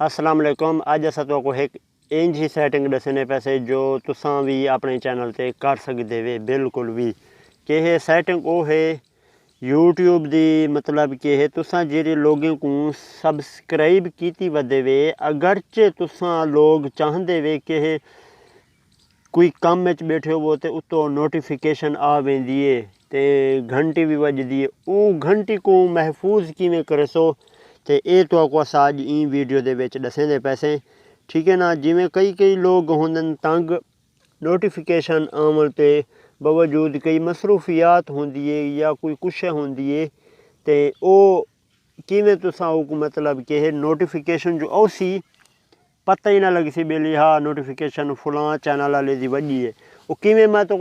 अस्सलाम वालेकुम। अज अस तुहानू एक इंज ही सैटिंग दसने पैसे जो तुसां भी अपने चैनल ते कर सकदे वे बिल्कुल भी कि ये सैटिंग वो है यूट्यूब दी मतलब कि है तुसां जेह्ड़े लोगों को सबसक्राइब कीती वदे वे अगरचे तुसां लोग चाहते वे कि कोई कम च बैठे हो तो उत्तों नोटिफिकेशन आ वेंदी है ते घंटी भी वजदी है वो घंटी को महफूज किवें करे सो तो ये तो अस अज ई वीडियो दे विच दसेंदे पैसे ठीक है ना। जिमें कई लोग होंदे तंग नोटिफिकेशन आवन ते बावजूद कई मसरूफियात होंदी है या कोई कुछ होंदी है तो वो किवें तुसां मतलब कि नोटिफिकेशन जो औसी पता ही ना लग सी बेली हाँ नोटिफिकेशन फलां चैनल वाले दी वजी है वो किवें मैं तो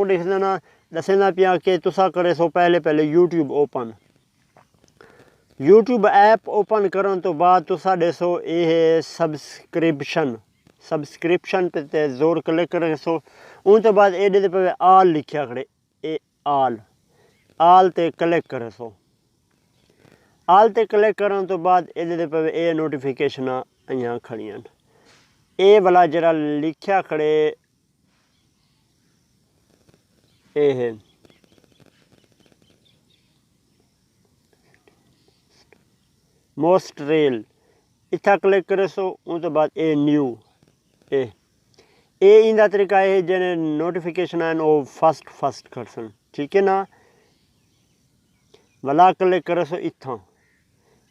दसना पिया कि तुसा करे सो पहले YouTube open YouTube app open करन तो बाद तुसा देसो ये सबसक्रिप्शन पे जोर क्लिक करे सो उन तो बाद एडे पे आल लिखिया खड़े ए आल ते क्लिक करे सो आल ते क्लिक करन तो बाद एडे पे ए नोटिफिकेशन अं खड़ियां ए वाला जरा लिखिया खड़े ए मोस्ट रेल इतना क्लिक करे सो उन तो बाद ए न्यू ए इंदा तरीका है जिन्हें नोटिफिकेशन है वो फस्ट करसन ठीक है ना। वाला क्लिक करे सो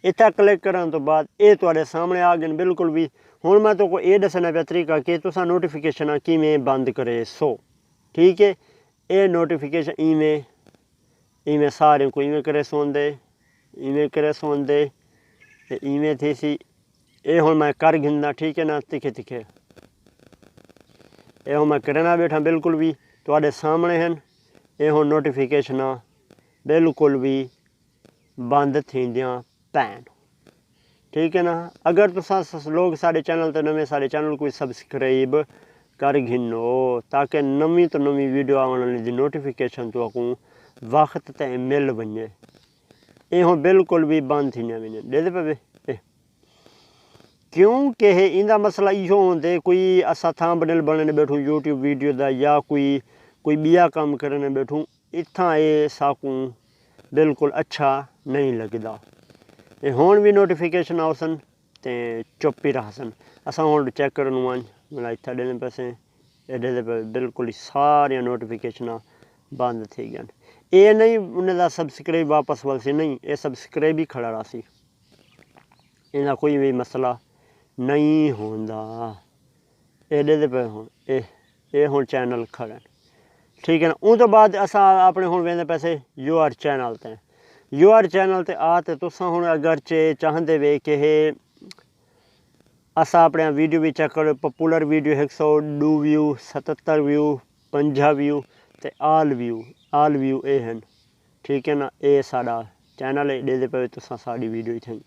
इतना क्लिक करन तो बाद ये तुहाडे सामने आ गए बिल्कुल भी। हुण मैं तो ये दसना पिया तरीका कि तुसा नोटिफिकेशन किवें बंद करे सो ठीक है। ये नोटिफिकेशन इवें सारे को इवें करे सोंदे इवें थी सी ये हुण मैं कर गिनदा ठीक है ना तिखे ये हुण मैं करना बैठा बिल्कुल भी तुहाडे सामने हैं ये हुण नोटिफिकेशन बिल्कुल भी बंद थींदियां पैन ठीक है ना। अगर तुसा लोग साढ़े चैनल तो नवे साढ़े चैनल को सबसक्राइब कर घिनो ताकि नवी तो नवी वीडियो आने की नोटिफिकेशन तो वक्त ते मिल वने ये हुण बिल्कुल भी बंद थी वे दे पे क्योंकि इंदा मसला इहो होंदे कोई असा थंबनेल बनने बैठूँ यूट्यूब वीडियो का या कोई बिया काम करने बैठूँ इत्थां ये साकू बिल्कुल अच्छा नहीं लगता। ये हुण भी नोटिफिकेशन आवसन ते चुप ही रहसन असा हुण चेक करन मतलब इत्थां देने पैसे एडे पे बिल्कुल ही सारिया नोटिफिकेशन बंद थी गए ये नहीं उन्हें सबसक्राइब वापस वल सी नहीं ये सबसक्राइब ही खड़ा रहा सी इनका कोई भी मसला नहीं होंदा एडे पे हुण ये हुण चैनल खड़े ठीक है ना। उन तो बाद असा अपने हुण वेंदे पैसे यूआर चैनल ते आ ते तुसां हुण अगरचे चाहते वे कि असा अपने वीडियो भी चेक करो popular video 102 view 77 view 50 view ते आल व्यू ये हैं ठीक है ना। ये साड़ा चैनल है दे पे तुसां साड़ी वीडियो थी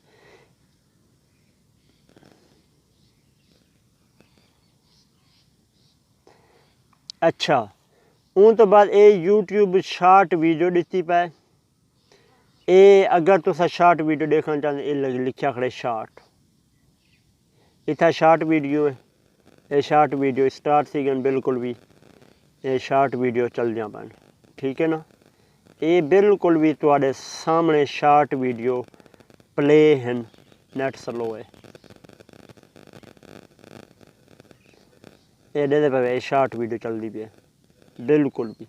अच्छा। उन तो बाद ये यूट्यूब शार्ट वीडियो दिती पाए ये अगर तुसा शार्ट वीडियो देखना चाहते ये लिखा खड़े शार्ट इतना शार्ट वीडियो है ये शार्ट वीडियो स्टार्ट थी गए बिल्कुल भी ये शार्ट वीडियो चल जा पैन ठीक है ना। ये बिल्कुल भी तुहाडे सामने शार्ट वीडियो प्ले हैं नेट स्लो है ये दे पे शार्ट वीडियो चलती पी है बिल्कुल भी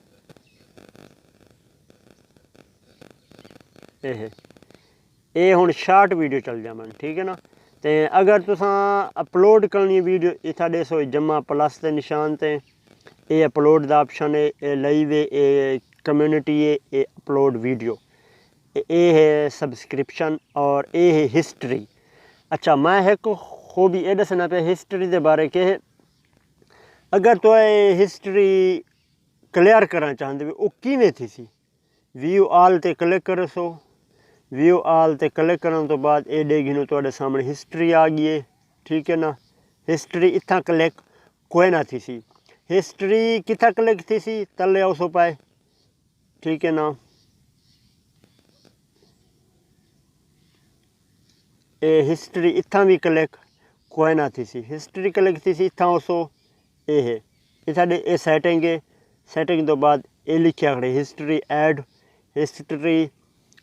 ये हुण शार्ट वीडियो चल जा मन ठीक है ना। तो अगर तुसा अपलोड करनी वीडियो इतना देसो जमा प्लस के निशान से ये अपलोड का ऑप्शन है ये लाइव है ये कम्यूनिटी है ये अपलोड वीडियो ये है सबसक्रिप्शन और ये है हिस्ट्री। अच्छा मैं एक खूबी ये दसना पे हिस्ट्री के बारे के अगर तो हिस्ट्री क्लियर करना चाहते हो वो किवें थी सी व्यू आल ते क्लिक करो सो व्यू आल ते क्लिक करने तो बाद ये देगी तुहाडे सामने हिस्ट्री आ गई है ठीक है ना। हिस्ट्री इतना क्लिक कोई ना थी सी हिस्ट्री कितना क्लिक थी सी तले आओ सो पाए ठीक है ना। ये हिस्ट्री इतना भी क्लिक कोई ना थी सी हिस्ट्री क्लिक थी सी इतना उसो ये साढ़े ये सैटिंग है सैटिंग तो बाद ये लिखा खड़े history add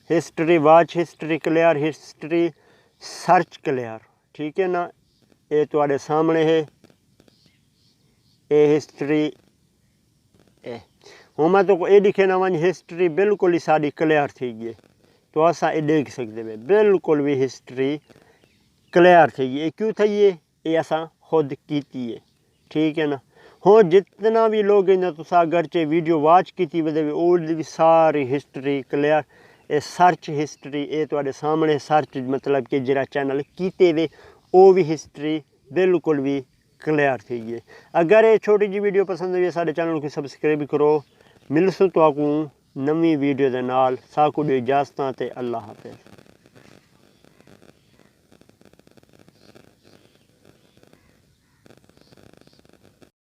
history watch history clear history search clear ठीक है ना ये तुम्हारे सामने है ये हिस्ट्री हूँ मैं तो ये लिखे ना वन हिस्ट्री बिल्कुल ही साड़ी क्लियर थी गई तो असा ये देख सकते हैं बिल्कुल भी हिस्ट्री क्लियर थी गई क्यों थी ये असा खुद की है ठीक है ना हाँ जितना भी लोग ना तुसा अगर चे वीडियो वॉच की वे ओल्ड भी सारी हिस्ट्री क्लियर ये सर्च हिस्ट्री ये तुम्हारे सामने सर्च मतलब कि जरा चैनल कीते वे वो भी हिस्ट्री बिल्कुल भी क्लियर थी गई अगर ये छोटी जी वीडियो पसंद आई सारे चैनल को सब्सक्राइब करो मिलसूँ तो नवी वीडियो के नाल साकू दी इजाजत ते अल्लाह हाफिज़।